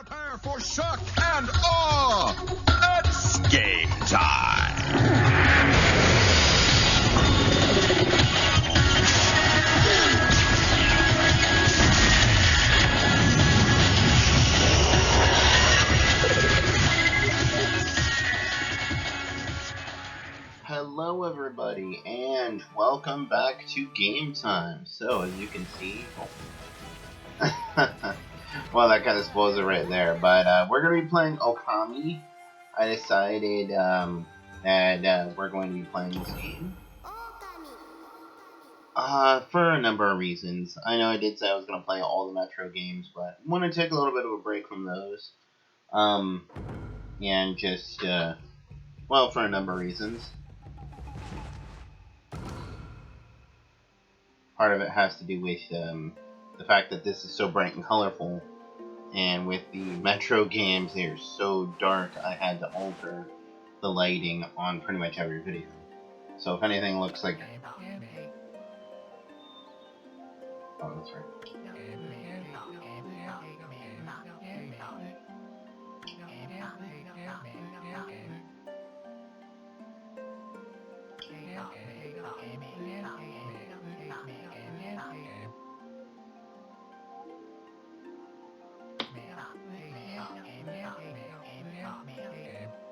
Prepare for shock and awe! It's game time! Hello everybody, and welcome back to Game Time. So, as you can see... well, that kind of spoils it right there, but we're going to be playing Okami. I decided that we're going to be playing this game. For a number of reasons. I know I did say I was going to play all the Metro games, but I want to take a little bit of a break from those. And just, well, for a number of reasons. Part of it has to do with the fact that this is so bright and colorful, and with the Metro games, they are so dark, I had to alter the lighting on pretty much every video. So if anything looks like... oh, that's right.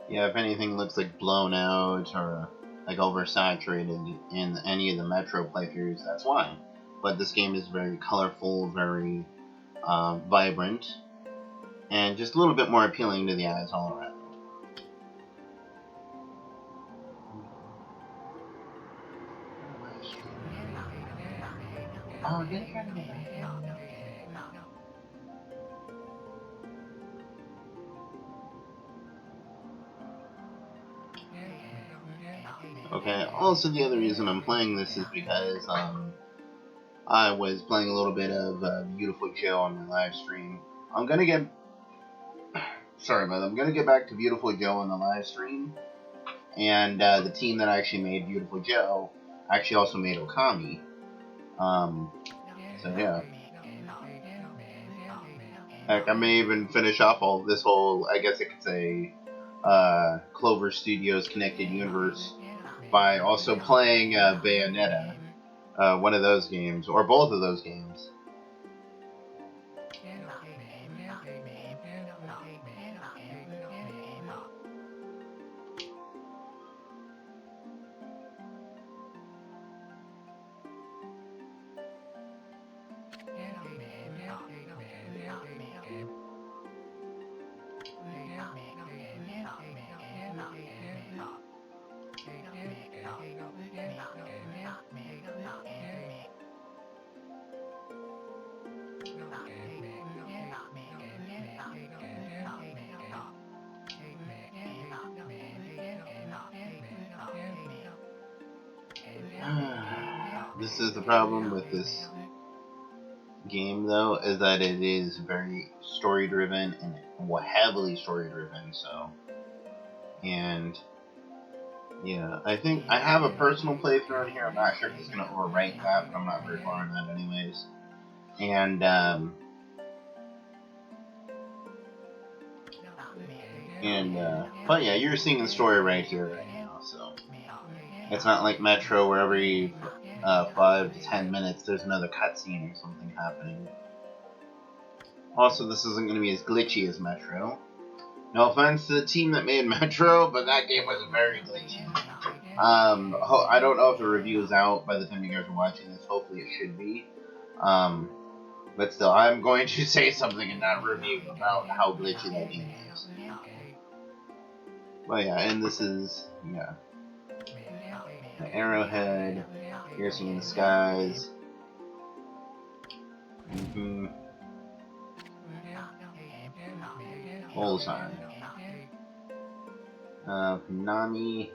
Yeah, if anything looks like blown out or like oversaturated in any of the Metro playthroughs, that's why. But this game is very colorful, very vibrant, and just a little bit more appealing to the eyes all around. Oh, get it, Okay, also the other reason I'm playing this is because I was playing a little bit of Beautiful Joe on my live stream. I'm gonna get... sorry about that. I'm gonna get back to Beautiful Joe on the live stream. And the team that actually made Beautiful Joe actually also made Okami. So yeah. Heck, I may even finish off all this whole, I guess I could say, Clover Studios Connected Universe by also playing Bayonetta, one of those games, or both of those games. This is the problem with this game, though, is that it is very story-driven and heavily story-driven. So, and yeah, I think I have a personal playthrough in here. I'm not sure if it's going to overwrite that, but I'm not very far in that, anyways. And but yeah, you're seeing the story right here, right now. So it's not like Metro where every 5 to 10 minutes there's another cutscene or something happening. Also, this isn't going to be as glitchy as Metro. No offense to the team that made Metro, but that game was very glitchy. I don't know if the review is out by the time you guys are watching this. Hopefully it should be. But still, I'm going to say something in that review about how glitchy that game is. Well, yeah, and this is, yeah, the arrowhead, piercing in the skies. Bullseye. Nami,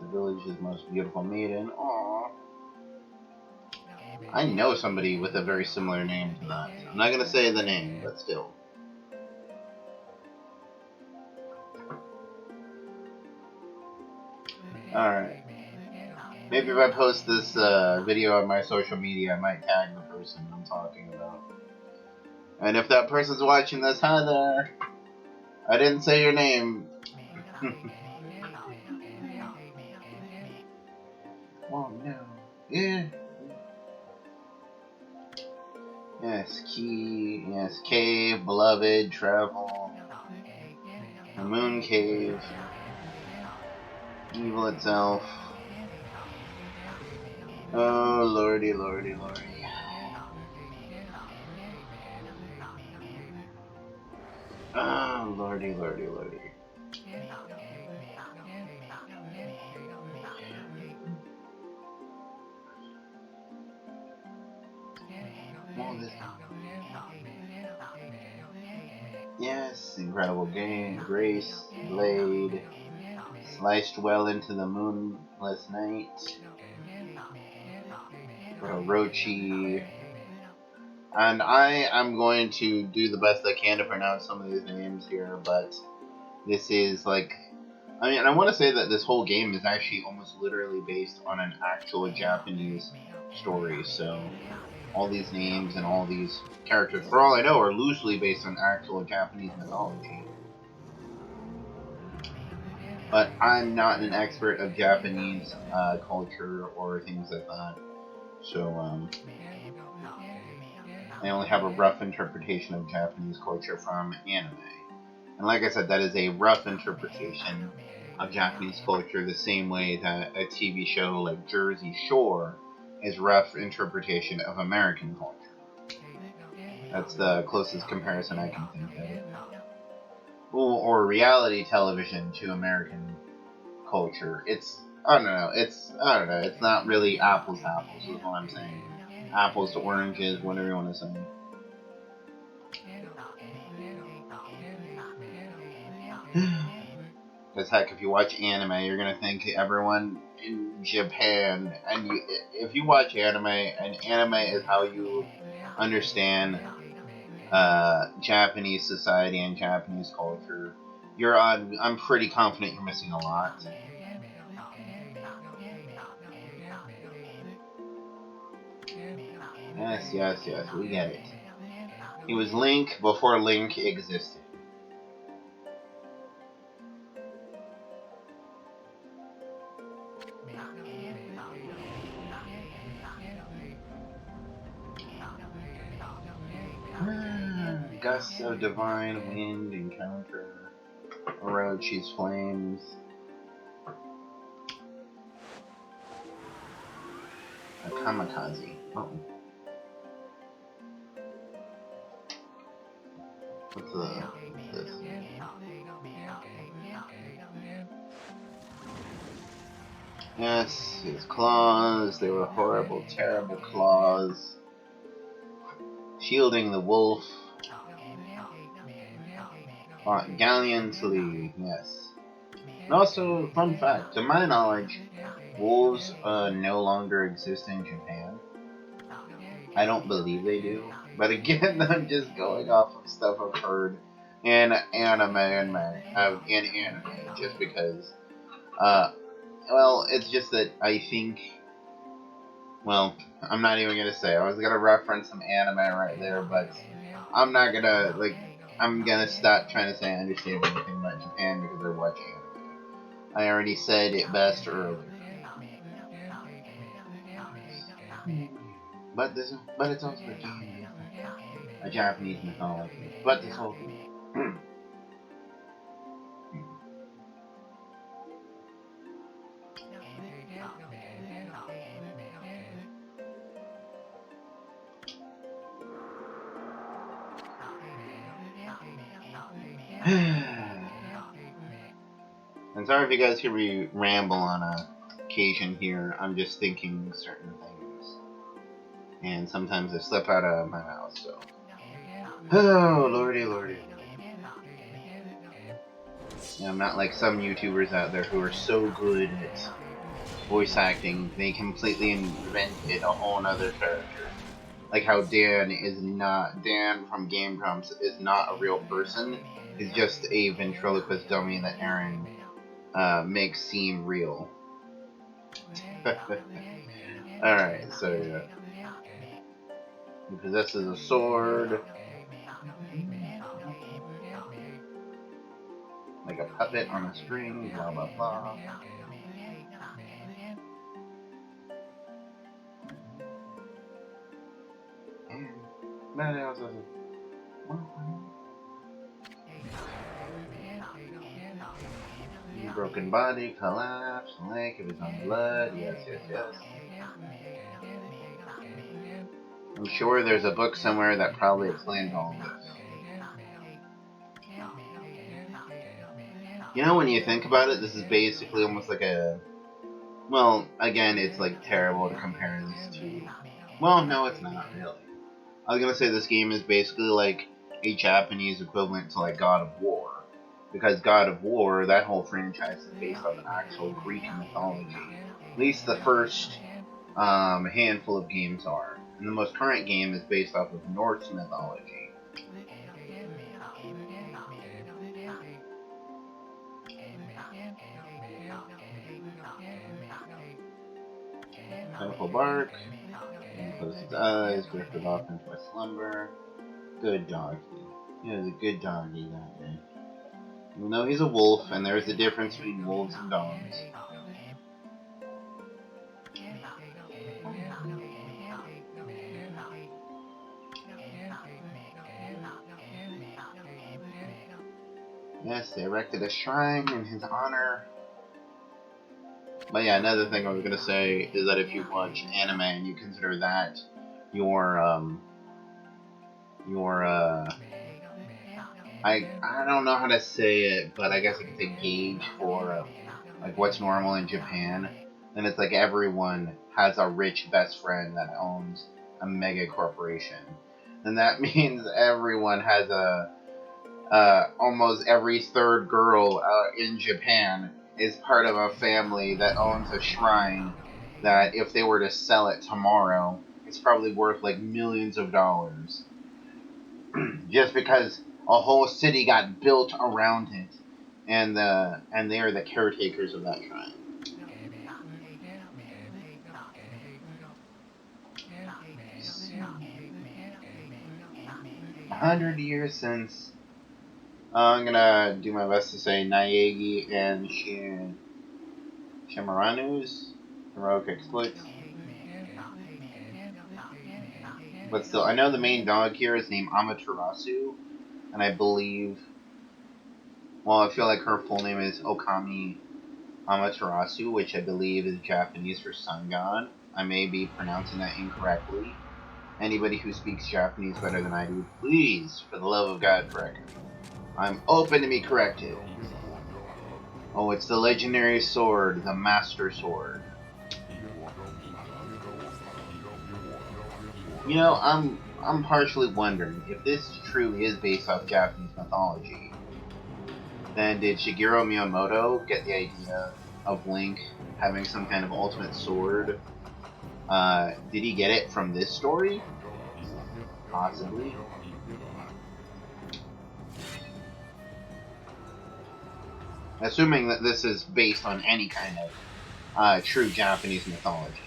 the village's most beautiful maiden. Aww. I know somebody with a very similar name to that. I'm not gonna say the name, but still. Alright. Maybe if I post this video on my social media, I might tag the person I'm talking about. And if that person's watching this, hi there. I didn't say your name. Oh no. Yeah. Yes, key. Yes, cave, beloved, travel. The moon cave. Evil itself. Oh, lordy, lordy, lordy. Oh, lordy, lordy, lordy. All this. Yes, incredible game. Grace, Blade, sliced well into the moonless night. Orochi. And I am going to do the best I can to pronounce some of these names here, but this is like, I mean, I want to say that this whole game is actually almost literally based on an actual Japanese story, so all these names and all these characters, for all I know, are loosely based on actual Japanese mythology. But I'm not an expert of Japanese culture or things like that, so I only have a rough interpretation of Japanese culture from anime. And like I said, that is a rough interpretation of Japanese culture, the same way that a TV show like Jersey Shore is rough interpretation of American culture. That's the closest comparison I can think of. Or reality television to American culture. I don't know. It's not really apples to apples. Is what I'm saying. Apples to oranges, whatever you want to say. Because heck, if you watch anime, you're gonna think everyone in Japan, and if you watch anime, and anime is how you understand Japanese society and Japanese culture, I'm pretty confident you're missing a lot. Yes, we get it. He was Link before Link existed. Gusts of divine wind encounter Orochi's flames. A kamikaze. Oh. What's this? Yes, his claws. They were horrible, terrible claws. Shielding the wolf. Fought gallantly, yes. And also, fun fact, to my knowledge, wolves no longer exist in Japan. I don't believe they do. But again, I'm just going off of stuff I've heard in anime, just because. Well, it's just that I think. Well, I'm not even gonna say. I was gonna reference some anime right there, but I'm not gonna I'm gonna stop trying to say I understand anything about Japan because I watch anime. I already said it best earlier. But it's also a game, a Japanese mythology. But this whole thing. I'm sorry if you guys hear me ramble on occasion here. I'm just thinking certain things. And sometimes they slip out of my mouth, so. Oh, lordy, lordy. Yeah, I'm not like some YouTubers out there who are so good at voice acting, they completely invented a whole nother character. Like how Dan from Game Grumps is not a real person. He's just a ventriloquist dummy that Aaron makes seem real. Alright, so yeah. He possesses a sword. Like a puppet on a string, blah blah blah. Broken body, collapse, lake of his own blood. Yes, yes, yes. I'm sure there's a book somewhere that probably explains all of this. You know, when you think about it, this is basically almost like a... Well, again, it's like terrible to compare this to... Well, no, it's not really. I was gonna say this game is basically like a Japanese equivalent to like God of War. Because God of War, that whole franchise is based off actual Greek mythology. At least the first handful of games are. And the most current game is based off of Norse mythology. Pineapple bark. And closed his eyes, drifted off into a slumber. Good doggy. He was a good doggy that day. Even though he's a wolf, and there's a difference between wolves and dogs. Yes, they erected a shrine in his honor. But yeah, another thing I was gonna say is that if you watch anime and you consider that your I don't know how to say it, but I guess I could say gauge for like what's normal in Japan. And it's like everyone has a rich best friend that owns a mega corporation, and that means everyone has almost every third girl in Japan is part of a family that owns a shrine that if they were to sell it tomorrow, it's probably worth like millions of dollars. Just because a whole city got built around it, and they are the caretakers of that shrine. 100 years since. I'm gonna do my best to say Naegi and Shimaranu's heroic exploits. But still, I know the main dog here is named Amaterasu, and I believe... Well, I feel like her full name is Okami Amaterasu, which I believe is Japanese for sun god. I may be pronouncing that incorrectly. Anybody who speaks Japanese better than I do, please, for the love of God, correct me. I'm open to be corrected. Oh, it's the legendary sword, the Master Sword. You know, I'm partially wondering if this truly is based off Japanese mythology. Then did Shigeru Miyamoto get the idea of Link having some kind of ultimate sword? Did he get it from this story? Possibly. Assuming that this is based on any kind of true Japanese mythology.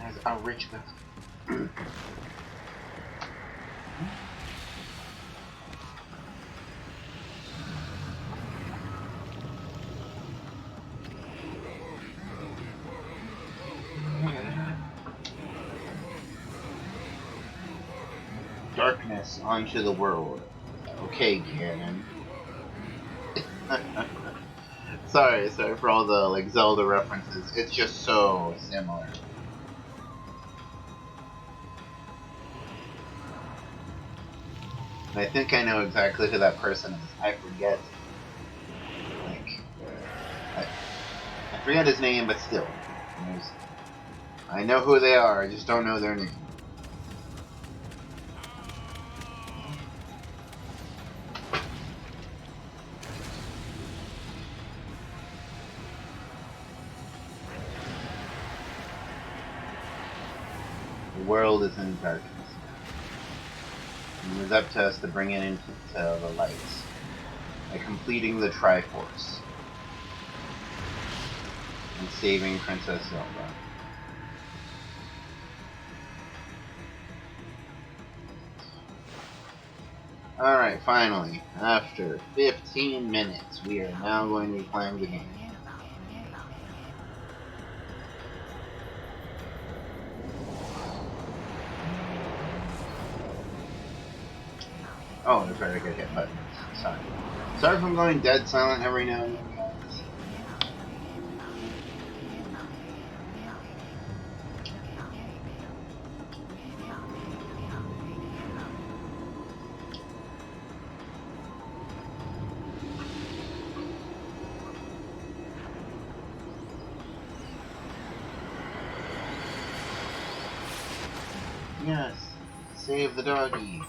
As a rich guy. Darkness onto the world. Okay, Ganon. sorry for all the like Zelda references. It's just so similar. And I think I know exactly who that person is. I forget. Like, I forget his name, but still, I know who they are. I just don't know their name. The world is in darkness. And it was up to us to bring it into the lights by completing the Triforce and saving Princess Zelda. Alright, finally, after 15 minutes, we are now going to be playing the game. Oh, that's right, I gotta hit buttons. Sorry. Sorry if I'm going dead silent every now and then, guys. Yes, save the doggy.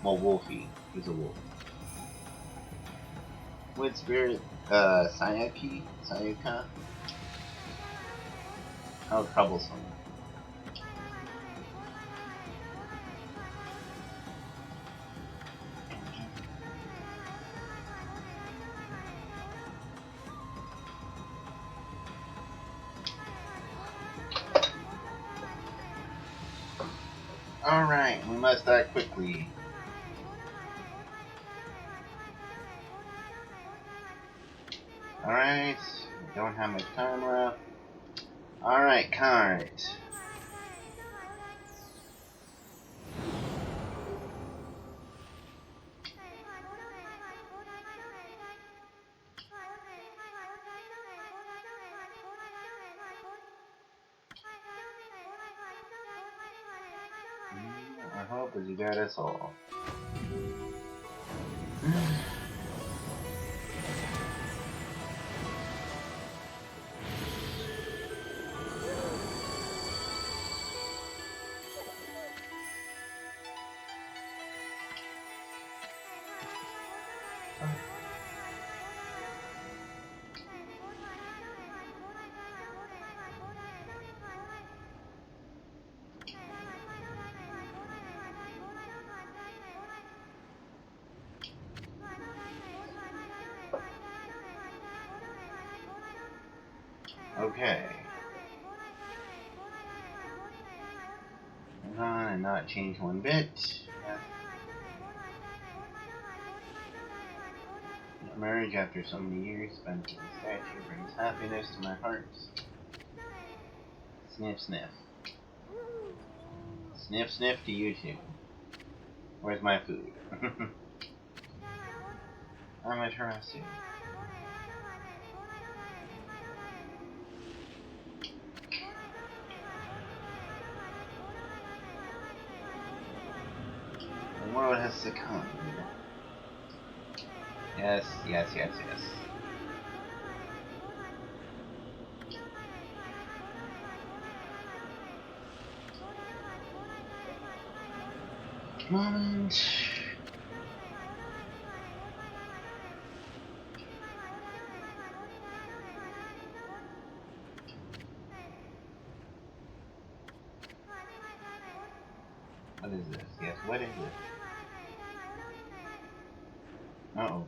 Well, Wolfie. He's a wolf. Wood spirit, Sayaka? How troublesome. Alright, we must act quickly. Alright, we don't have much time left. Alright, cart. I hope that you got us all. Okay. Hang on and not change one bit. Yeah. Marriage after so many years spent in the statue brings happiness to my heart. Sniff, sniff. Sniff, sniff to you too. Where's my food? I'm interested. The world has succumbed. Yes, yes, yes, yes. Moment. What is this? Yes, what is this? Uh-oh.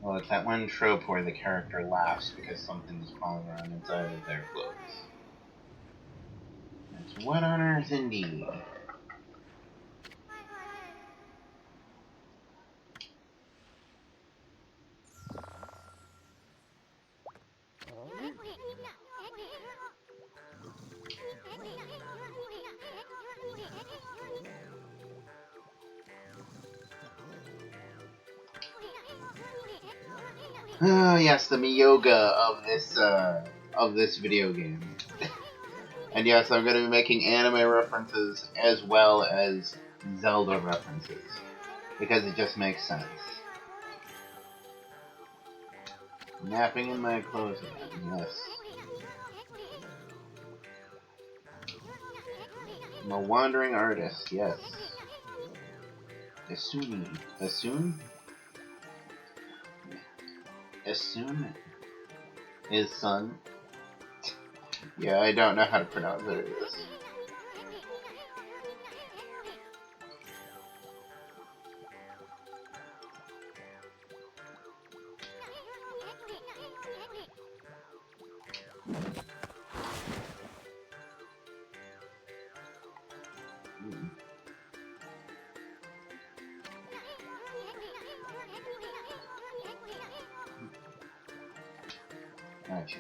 Well, it's that one trope where the character laughs because something's crawling around inside of their clothes. It's what on earth, indeed? Oh yes, the Miyoga of this video game. And yes, I'm going to be making anime references as well as Zelda references. Because it just makes sense. Napping in my clothes again, yes. I'm a wandering artist, yes. Asuni. Assun? Assun is son. Yeah, I don't know how to pronounce it. Gotcha.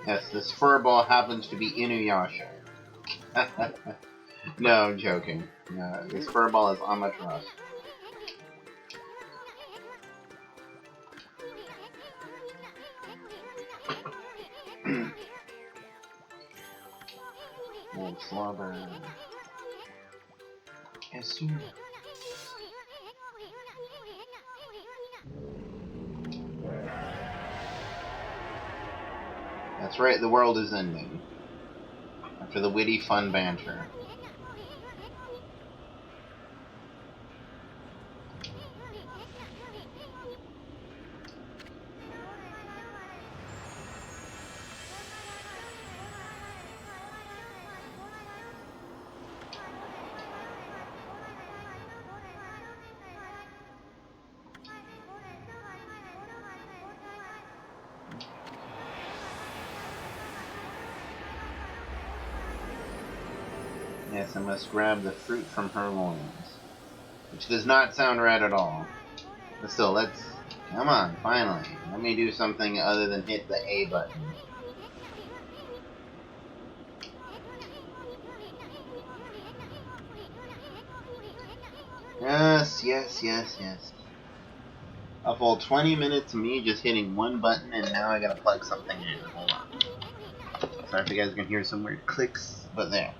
Yes, this furball happens to be Inuyasha. No, I'm joking. No, this furball is Amaterasu. Old slobber. Yes, sir. That's right, the world is ending. After the witty, fun banter. Yes, I must grab the fruit from her loins. Which does not sound right at all. But still, let's... Come on, finally. Let me do something other than hit the A button. Yes, yes, yes, yes. A full 20 minutes of me just hitting one button, and now I gotta plug something in. Hold on. Sorry if you guys can hear some weird clicks, but there.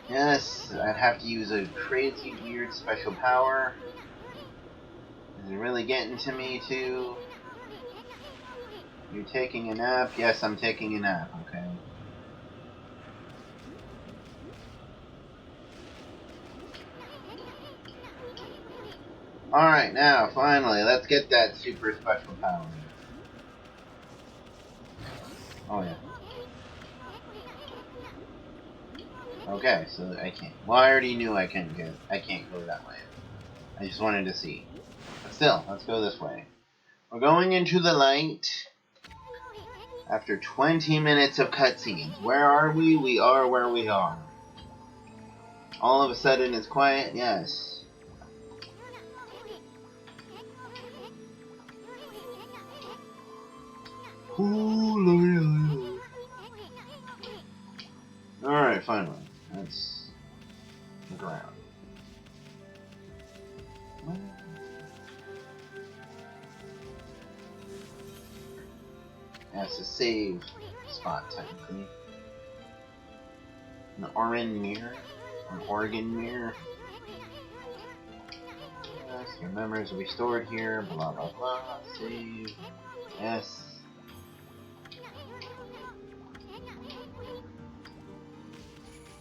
Yes, I'd have to use a crazy, weird special power. Is it really getting to me, too? You're taking a nap? Yes, I'm taking a nap, okay. Alright, now, finally, let's get that super special power. Oh, yeah. Okay, so I can't. Well, I already knew I can't go that way. I just wanted to see. But still, let's go this way. We're going into the light. After 20 minutes of cutscenes. Where are we? We are where we are. All of a sudden it's quiet? Yes. Alright, finally. Let's look around. That's a save spot, technically. An Orin mirror? An Oregon mirror? Yes, your memories will be stored here, blah blah blah. Save. Yes.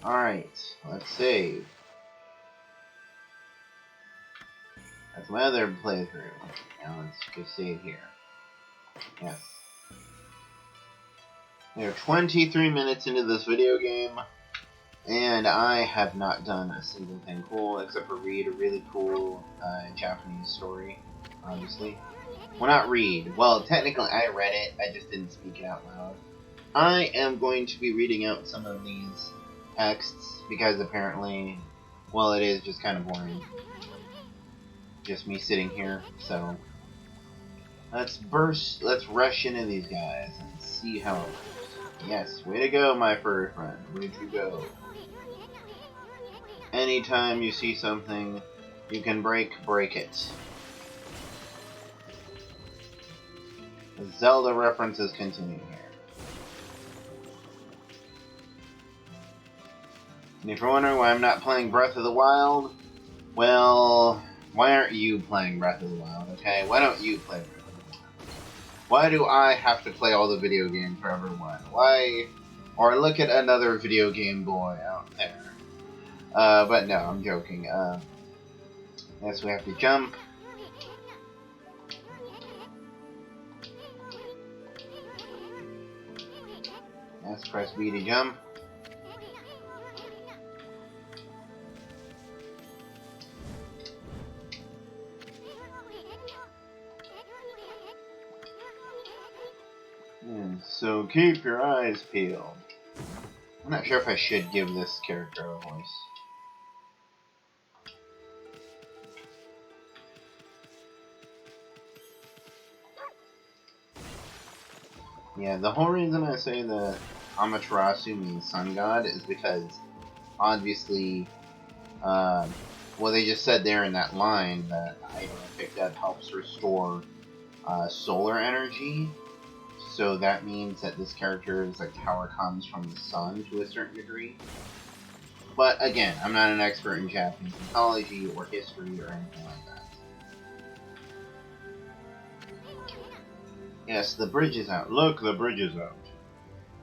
Alright, let's save. That's my other playthrough. Now let's just save here. Yes. We are 23 minutes into this video game, and I have not done a single thing cool except for read a really cool Japanese story, obviously. Well, not read. Well, technically I read it, I just didn't speak it out loud. I am going to be reading out some of these texts because apparently, well, it is just kind of boring. Just me sitting here, so let's rush into these guys and see how it goes. Yes, way to go, my fur friend. Where'd you go? Anytime you see something you can break it. The Zelda references continue here. And if you're wondering why I'm not playing Breath of the Wild, well, why aren't you playing Breath of the Wild, okay? Why don't you play Breath of the Wild? Why do I have to play all the video games for everyone? Why? Or look at another video game boy out there. But no, I'm joking. Yes, we have to jump. Yes, press B to jump. So keep your eyes peeled. I'm not sure if I should give this character a voice. Yeah, the whole reason I say that Amaterasu means sun god is because obviously, well, they just said there in that line that item I picked up helps restore solar energy. So that means that this character's like power comes from the sun to a certain degree. But again, I'm not an expert in Japanese mythology or history or anything like that. Yes, the bridge is out. Look, the bridge is out.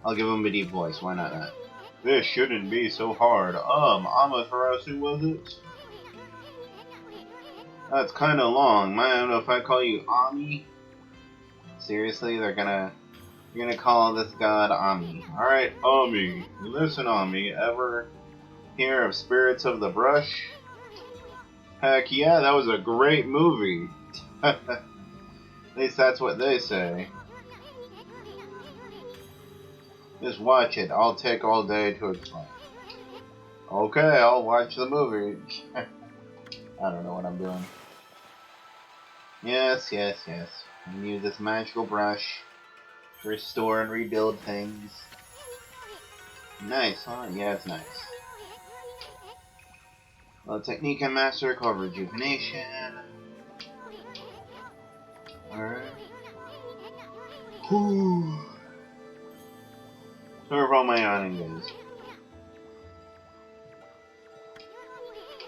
I'll give him a deep voice. Why not that? This shouldn't be so hard. Amaterasu, was it? That's kind of long. Man, if I call you Ami, seriously, you're gonna call this god Ami. All right, Ami. Listen, Ami. Ever hear of Spirits of the Brush? Heck yeah, that was a great movie. At least that's what they say. Just watch it. I'll take all day to explain. Okay, I'll watch the movie. I don't know what I'm doing. Yes, yes, yes. I use this magical brush to restore and rebuild things. Nice, huh? Yeah, it's nice. Well, technique and master called rejuvenation. Alright. Whew. Sorry for all my yawning days.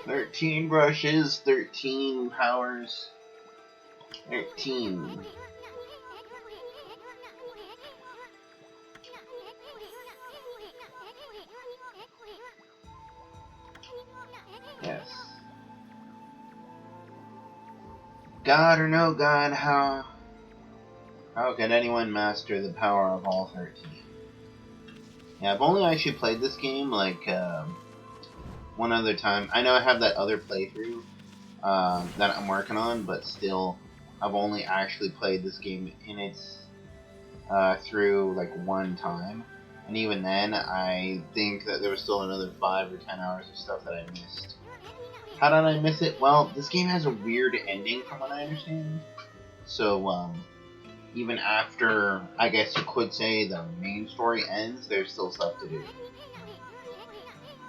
13 brushes, 13 powers. 13. Yes. God or no God, how can anyone master the power of all 13? Yeah, I've only actually played this game like one other time. I know I have that other playthrough that I'm working on, but still, I've only actually played this game in its through like one time, and even then, I think that there was still another 5 or 10 hours of stuff that I missed. How did I miss it? Well, this game has a weird ending, from what I understand. So, even after, I guess you could say, the main story ends, there's still stuff to do.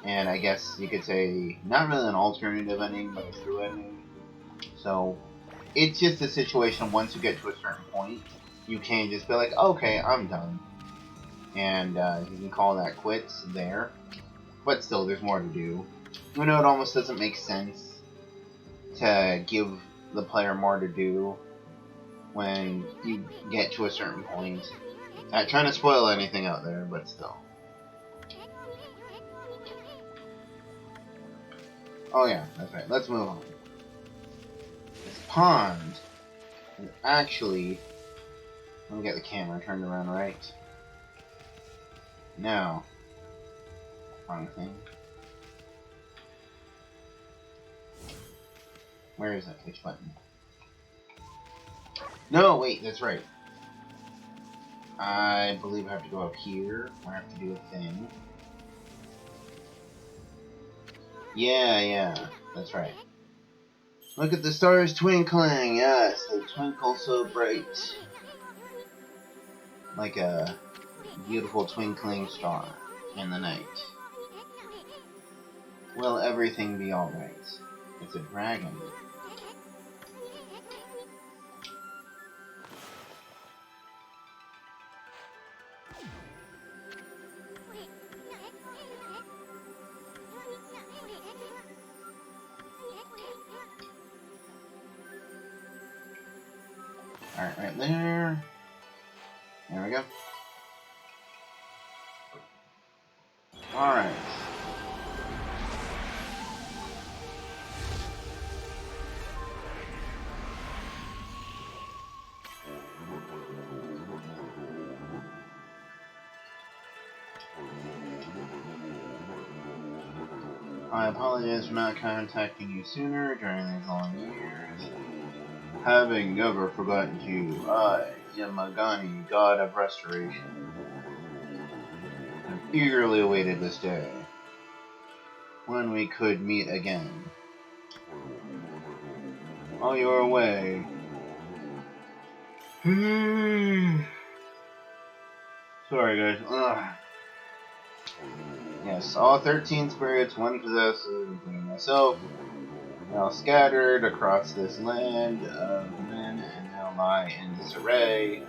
And I guess you could say, not really an alternative ending, but a true ending. So, it's just a situation once you get to a certain point, you can't just be like, okay, I'm done. And you can call that quits there. But still, there's more to do. You know, it almost doesn't make sense to give the player more to do when you get to a certain point. Not trying to spoil anything out there, but still. Oh yeah, that's right. Let's move on. This pond is actually... Let me get the camera turned around right. Now. Wrong thing. Where is it? Which button? No, wait, that's right. I believe I have to go up here. I have to do a thing. Yeah, that's right. Look at the stars twinkling. Yes, they twinkle so bright. Like a beautiful twinkling star in the night. Will everything be alright? It's a dragon. Alright, right there. There we go. Alright. I apologize for not contacting you sooner during these long years. Having never forgotten you, I, Yamagani, god of restoration, have eagerly awaited this day, when we could meet again. While you are away... Sorry guys. Ugh. Yes, all 13 spirits, one possessor, including myself, now scattered across this land of men and now lie in disarray.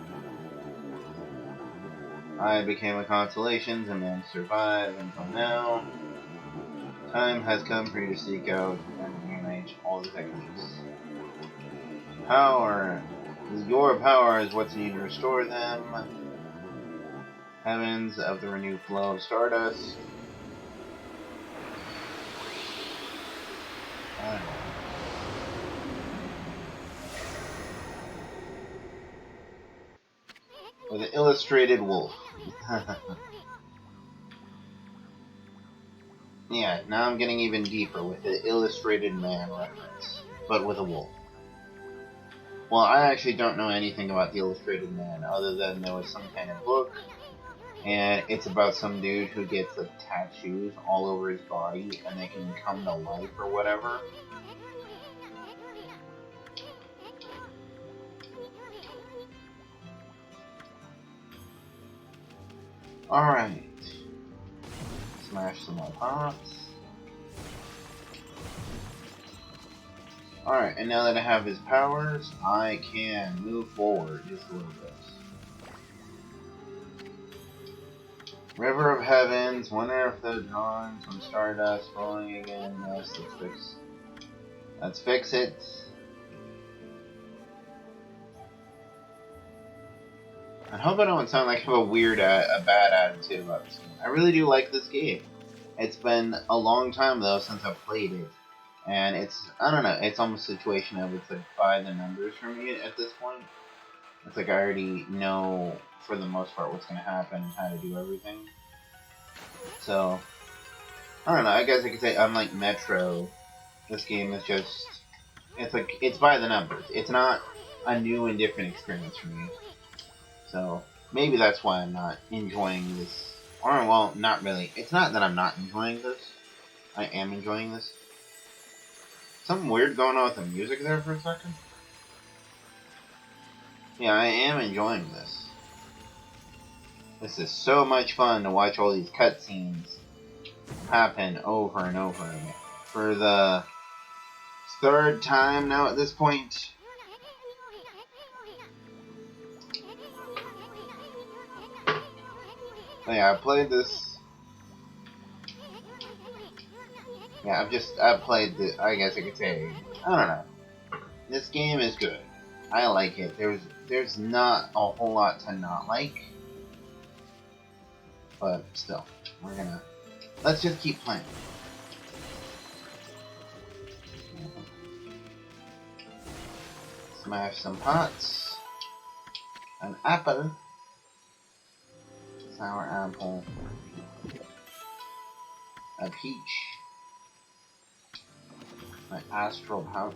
I became a consolation to men survive until now. Time has come for you to seek out and reunite all the techniques. Your power is what's needed to restore them. Heavens of the renewed flow of stardust. With an illustrated wolf. Yeah, now I'm getting even deeper with the illustrated man reference, but with a wolf. Well, I actually don't know anything about the illustrated man other than there was some kind of book, and it's about some dude who gets like tattoos all over his body and they can come to life or whatever. Alright. Smash some more pots. Alright, and now that I have his powers, I can move forward just a little bit. River of Heavens, wonder if the drawings from Stardust falling again. Yes, let's fix it. I hope I don't sound like I have a bad attitude about this game. I really do like this game. It's been a long time though since I've played it, and I don't know, it's almost a situation of it's like by the numbers for me at this point. It's like I already know for the most part what's gonna happen and how to do everything. So I don't know. I guess I could say unlike Metro, this game is just it's by the numbers. It's not a new and different experience for me. So maybe that's why I'm not enjoying this. Or well, not really. It's not that I'm not enjoying this. I am enjoying this. Something weird going on with the music there for a second. Yeah, I am enjoying this. This is so much fun to watch all these cutscenes happen over and over again. For the third time now at this point. But yeah, I played this. Yeah, I've played the. I guess I could say. I don't know. This game is good. I like it. There's not a whole lot to not like. But still, let's just keep playing. Smash some pots. An apple. Sour apple. A peach. My astral pouch.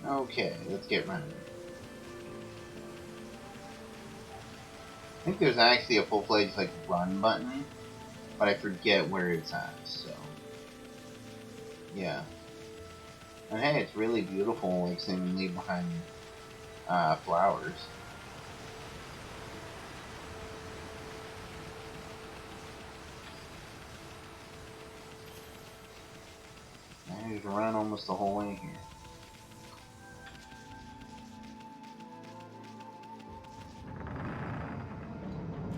Okay, let's get running. I think there's actually a full-fledged like run button, but I forget where it's at. So yeah. And hey, it's really beautiful, like seemingly behind flowers. I just run almost the whole way here.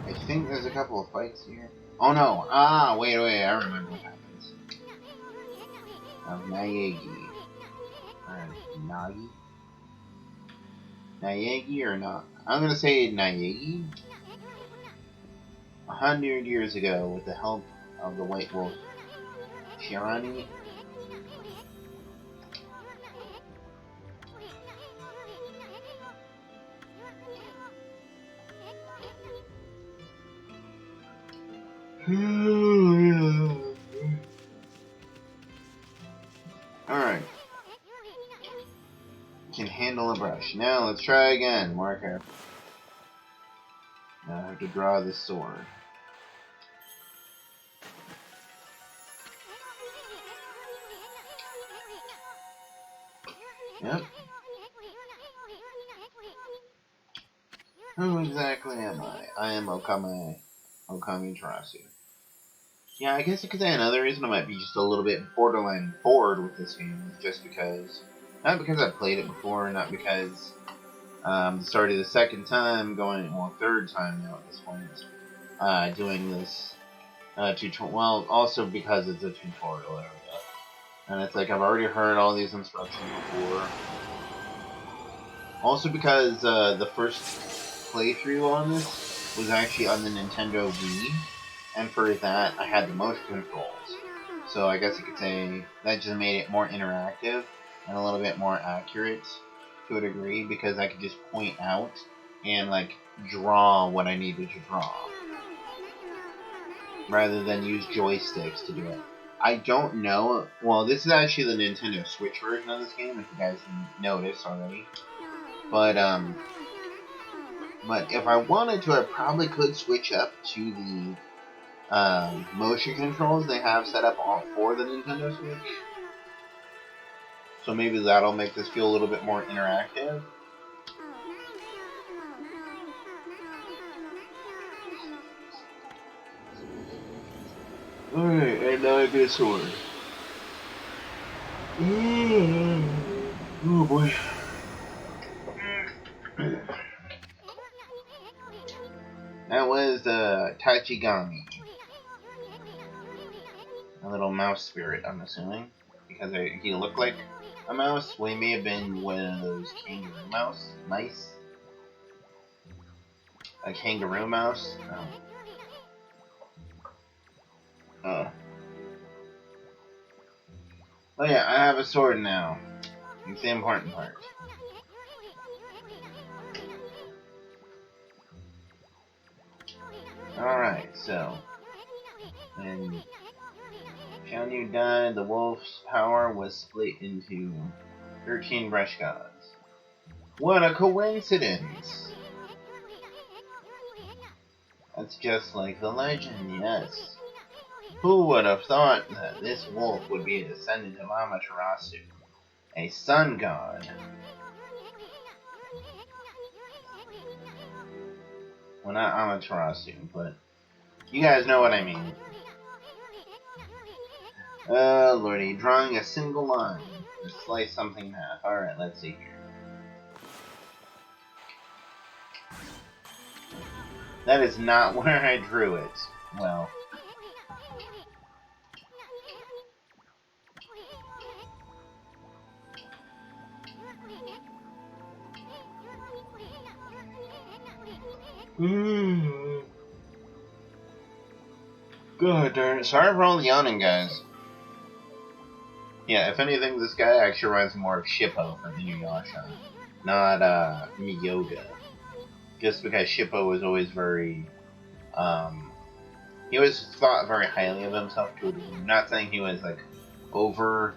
I think there's a couple of fights here. Oh no! Ah, wait, I remember what happens. Of Nayagi. Or Nagi? Naegi or not? I'm gonna say Naegi. 100 years ago, with the help of the White Wolf, Shirani. Alright. Can handle a brush. Now let's try again. More careful. Now I have to draw the sword. Yep. Who exactly am I? I am Okami Tarasu. Yeah, I guess you could say another reason I might be just a little bit borderline bored with this game is just because, not because I've played it before, not because this already the second time going, well, third time now at this point, doing this tutorial. Well, also because it's a tutorial area, and it's like I've already heard all these instructions before. Also because the first playthrough on this was actually on the Nintendo Wii, and for that I had the motion controls. So I guess you could say that just made it more interactive and a little bit more accurate to a degree, because I could just point out and like draw what I needed to draw rather than use joysticks to do it. I don't know. Well, this is actually the Nintendo Switch version of this game, if you guys noticed already. But if I wanted to, I probably could switch up to the motion controls they have set up for the Nintendo Switch. So maybe that'll make this feel a little bit more interactive. Alright, and now I get a sword. Oh boy. That was the Tachigami. A little mouse spirit, I'm assuming. Because he looked like a mouse. Well, he may have been one of those kangaroo mice. A kangaroo mouse. Oh yeah, I have a sword now. It's the important part. Alright, so when Xiaoyu died, the wolf's power was split into 13 brush gods. What a coincidence! That's just like the legend, yes. Who would have thought that this wolf would be a descendant of Amaterasu, a sun god? Well, not Amaterasu, but you guys know what I mean. Lordy, drawing a single line to slice something in half. Alright, let's see here. That is not where I drew it. Well. God darn it. Sorry for all the yawning, guys. Yeah, if anything, this guy actually reminds me more of Shippo from Inuyasha, not Miyoga. Just because Shippo was always very, he always thought very highly of himself to a degree. I'm not saying he was over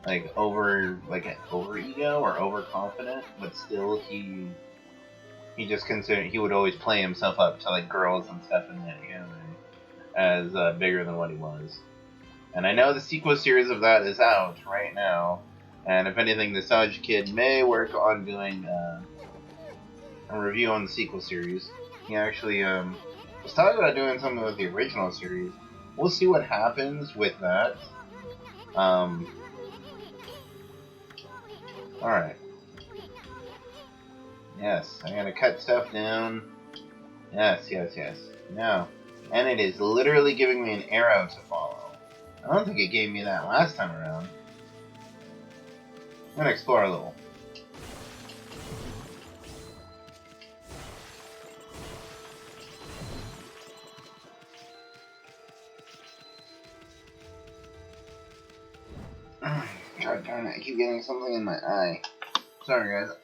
ego or overconfident, but still he just considered he would always play himself up to like girls and stuff in that anime as bigger than what he was. And I know the sequel series of that is out right now, and if anything, the Saj Kid may work on doing a review on the sequel series. He actually was talking about doing something with the original series. We'll see what happens with that. Alright. Yes, I gotta cut stuff down. Yes. Now, and it is literally giving me an arrow to follow. I don't think it gave me that last time around. I'm gonna explore a little. Darn it, I keep getting something in my eye. Sorry, guys.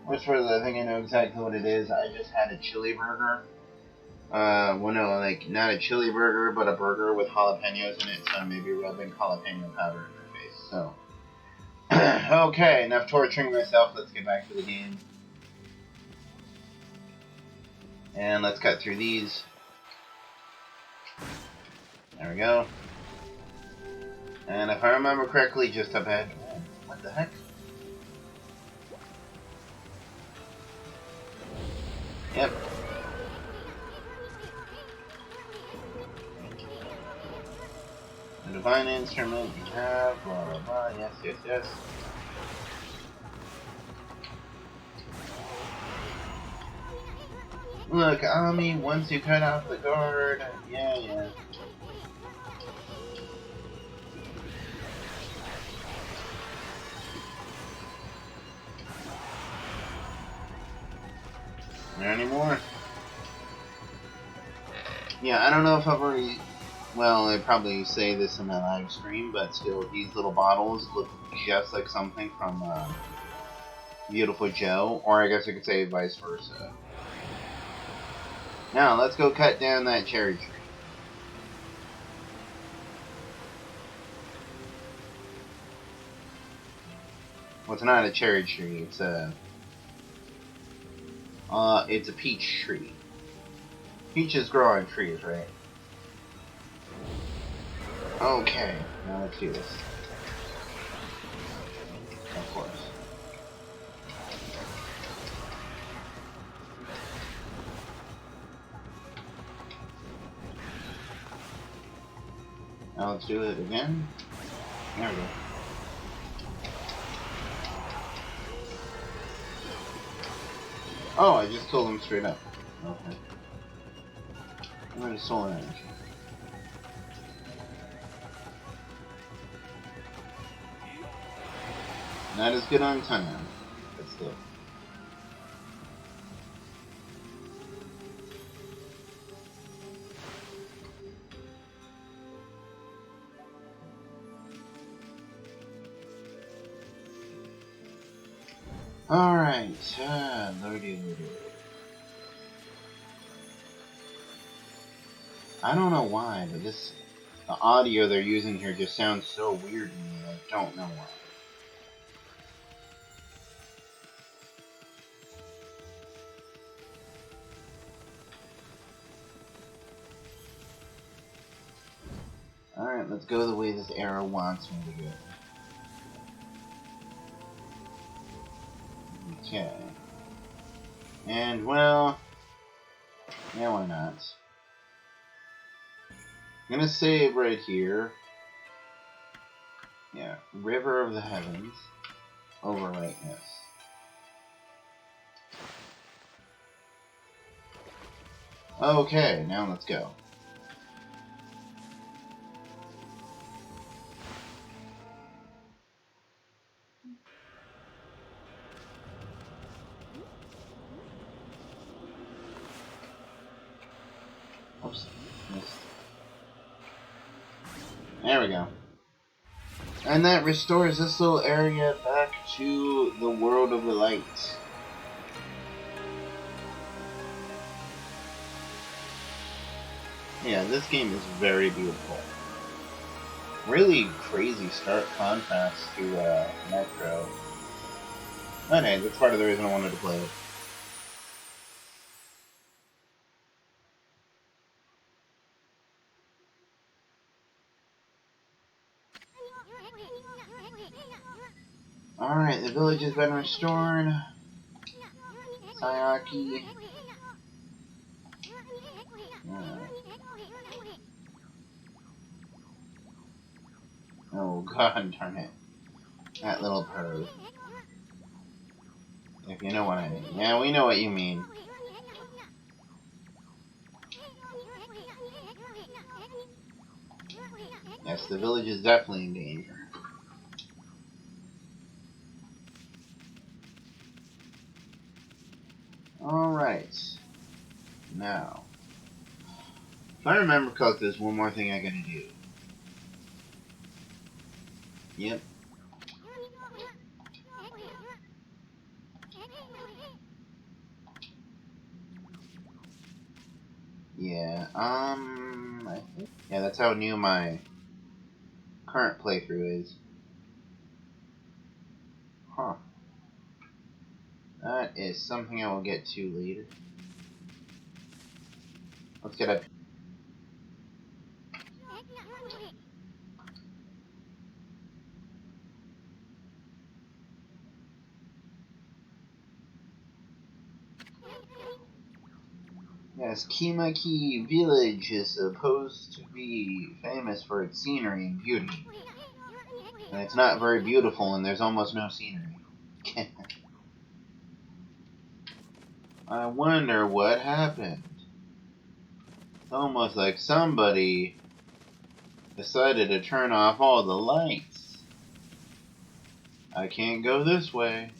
Which for I think I know exactly what it is. I just had a chili burger. Well, no, like, not a chili burger, but a burger with jalapenos in it, so maybe rubbing jalapeno powder in my face, so. Okay, enough torturing myself, let's get back to the game. And let's cut through these. There we go. And if I remember correctly, just up ahead. Oh, what the heck? Yep. The divine instrument you have, blah blah blah, yes, yes, yes. Look, Okami, once you cut off the guard, yeah. There any more? Yeah, I don't know if I've already... Well, I probably say this in my live stream, but still, these little bottles look just like something from Beautiful Joe, or I guess I could say vice versa. Now, let's go cut down that cherry tree. Well, it's not a cherry tree, it's a peach tree. Peaches grow on trees, right? Okay, now let's do this. Of course. Now let's do it again. There we go. Oh, I just killed him straight up. Okay. I'm gonna soul energy. Not as good on time, but still. Alright, lordy. I don't know why, but the audio they're using here just sounds so weird to me. I don't know why. Alright, let's go the way this arrow wants me to go. Okay. And, well... yeah, why not? I'm gonna save right here. Yeah, River of the Heavens. Overwrite, yes. Okay, now let's go. Oops, missed. There we go. And that restores this little area back to the world of the light. Yeah, this game is very beautiful. Really crazy stark contrast to Metro. But hey, that's part of the reason I wanted to play it. Alright, the village has been restored. Sayaki. Oh god darn it. That little perv. If you know what I mean. Yeah, we know what you mean. Yes, the village is definitely in danger. Alright. Now. If I remember correctly, there's one more thing I gotta do. Yep. Yeah, I think, yeah, that's how new my current playthrough is. Huh. That is something I will get to later. Let's get up. Yes, Kimaki Village is supposed to be famous for its scenery and beauty. And it's not very beautiful, and there's almost no scenery. I wonder what happened. It's almost like somebody decided to turn off all the lights. I can't go this way.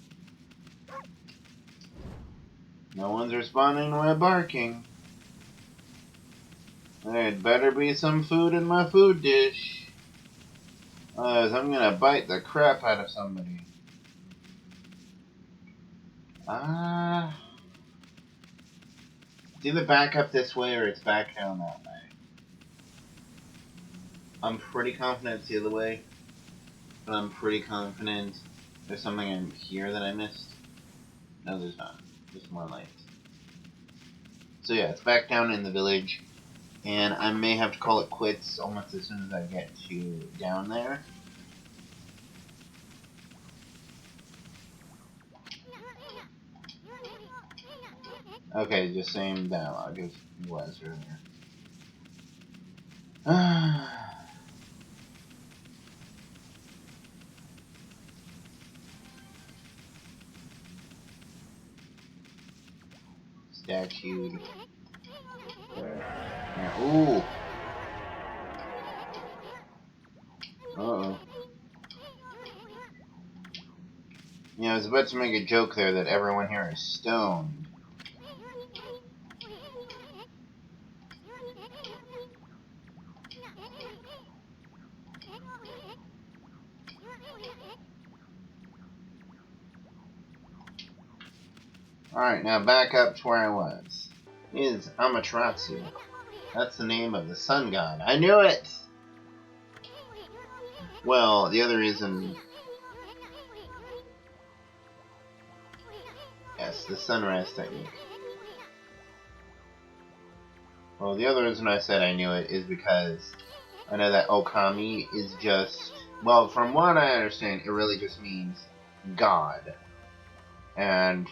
No one's responding to my barking. There'd better be some food in my food dish. Otherwise, I'm gonna bite the crap out of somebody. It's either back up this way or it's back down that way. I'm pretty confident it's the other way. But I'm pretty confident there's something in here that I missed. No, there's not. There's more lights. So yeah, it's back down in the village. And I may have to call it quits almost as soon as I get to down there. Okay, just same dialogue as it was earlier. Statued. Yeah. Ooh. Uh-oh. Yeah, I was about to make a joke there that everyone here is stoned. Alright, now back up to where I was. Is Amaterasu. That's the name of the sun god. I knew it! Well, the other reason... Yes, the sunrise technique. Well, the other reason I said I knew it is because I know that Okami is just... Well, from what I understand, it really just means God. And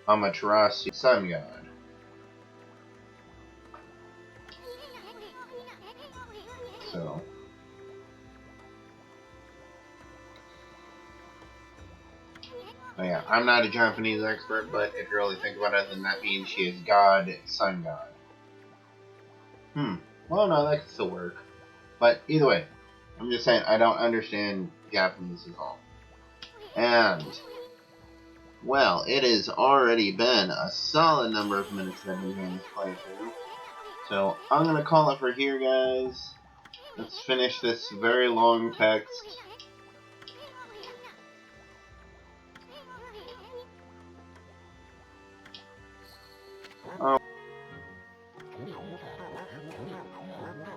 Amaterasu, sun god. So... Oh yeah, I'm not a Japanese expert, but if you really think about it, then that means she is God, sun god. Well, no, that could still work. But either way, I'm just saying I don't understand Japanese at all. And, well, it has already been a solid number of minutes that I've been doing this playthrough. So I'm gonna call it for here, guys. Let's finish this very long text.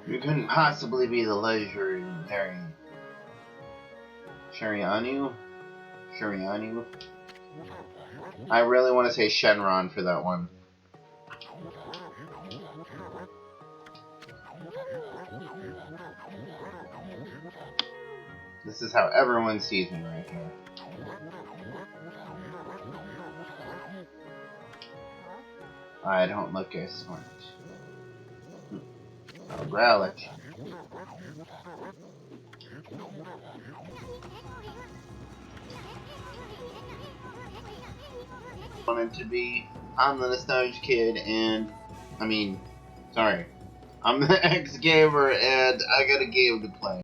You couldn't possibly be the legendary Sharianu? Sharianu? I really want to say Shenron for that one. This is how everyone sees me right here. I don't look as smart. I'll growl at you. Wanted to be. I'm the nostalgia kid, and sorry, I'm the ex-gamer, and I got a game to play.